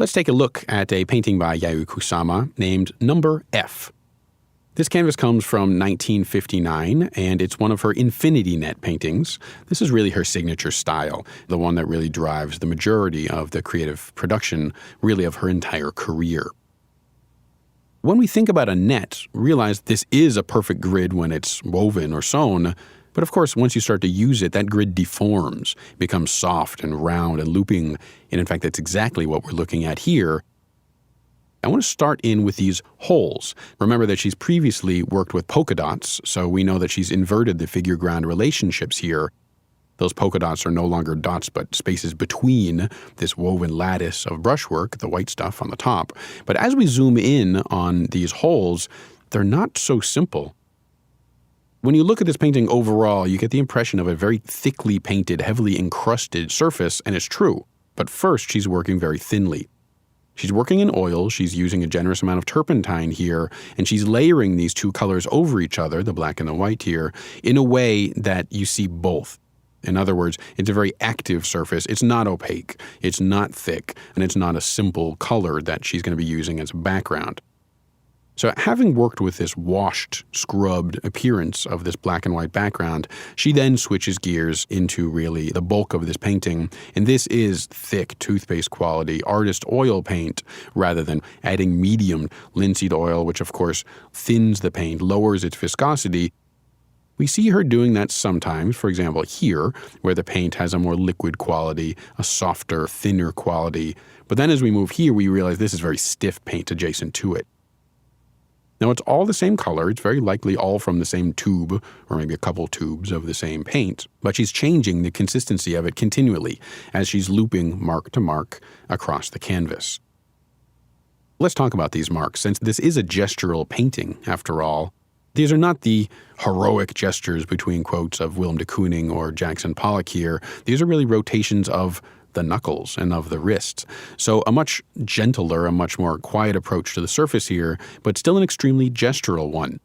Let's take a look at a painting by Yayoi Kusama named Number F. This canvas comes from 1959, and it's one of her infinity net paintings. This is really her signature style, the one that really drives the majority of the creative production, really of her entire career. When we think about a net, realize this is a perfect grid when it's woven or sewn, but of course, once you start to use it, that grid deforms, becomes soft and round and looping, and in fact, that's exactly what we're looking at here. I want to start in with these holes. Remember that she's previously worked with polka dots, so we know that she's inverted the figure-ground relationships here. Those polka dots are no longer dots, but spaces between this woven lattice of brushwork, the white stuff on the top. But as we zoom in on these holes, they're not so simple. When you look at this painting overall, you get the impression of a very thickly painted, heavily encrusted surface, and it's true. But first, she's working very thinly. She's working in oil, she's using a generous amount of turpentine here, and she's layering these two colors over each other, the black and the white here, in a way that you see both. In other words, it's a very active surface. It's not opaque, it's not thick, and it's not a simple color that she's going to be using as a background. So having worked with this washed, scrubbed appearance of this black and white background, she then switches gears into really the bulk of this painting, and this is thick toothpaste quality artist oil paint rather than adding medium linseed oil, which of course thins the paint, lowers its viscosity. We see her doing that sometimes, for example here, where the paint has a more liquid quality, a softer, thinner quality. But then as we move here, we realize this is very stiff paint adjacent to it. Now, it's all the same color. It's very likely all from the same tube, or maybe a couple tubes of the same paint, but she's changing the consistency of it continually as she's looping mark to mark across the canvas. Let's talk about these marks, since this is a gestural painting, after all. These are not the heroic gestures, between quotes, of Willem de Kooning or Jackson Pollock here. These are really rotations of the knuckles and of the wrists. So a much gentler, a much more quiet approach to the surface here, but still an extremely gestural one.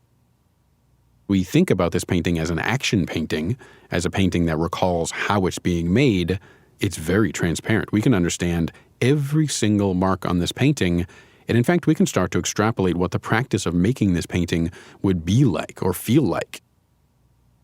We think about this painting as an action painting, as a painting that recalls how it's being made. It's very transparent. We can understand every single mark on this painting, and in fact, we can start to extrapolate what the practice of making this painting would be like or feel like.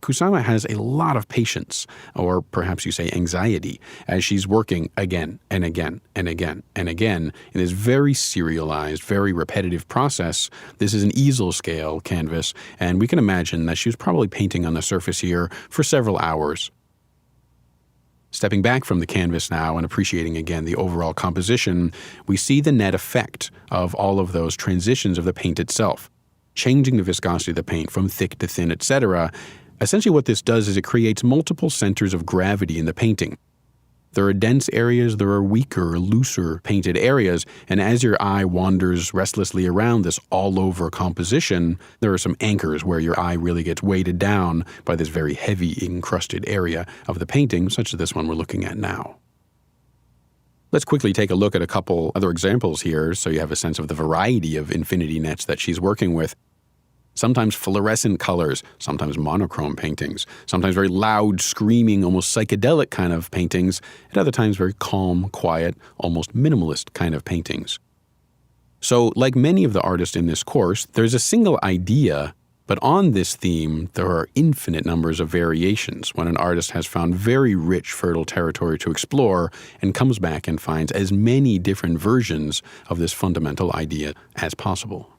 Kusama has a lot of patience, or perhaps you say anxiety, as she's working again and again and again and again in this very serialized, very repetitive process. This is an easel scale canvas, and we can imagine that she was probably painting on the surface here for several hours. Stepping back from the canvas now and appreciating again the overall composition, we see the net effect of all of those transitions of the paint itself, changing the viscosity of the paint from thick to thin, etc. Essentially what this does is it creates multiple centers of gravity in the painting. There are dense areas, there are weaker, looser painted areas, and as your eye wanders restlessly around this all-over composition, there are some anchors where your eye really gets weighted down by this very heavy encrusted area of the painting, such as this one we're looking at now. Let's quickly take a look at a couple other examples here so you have a sense of the variety of infinity nets that she's working with. Sometimes fluorescent colors, sometimes monochrome paintings, sometimes very loud, screaming, almost psychedelic kind of paintings, at other times very calm, quiet, almost minimalist kind of paintings. So, like many of the artists in this course, there's a single idea, but on this theme, there are infinite numbers of variations when an artist has found very rich, fertile territory to explore and comes back and finds as many different versions of this fundamental idea as possible.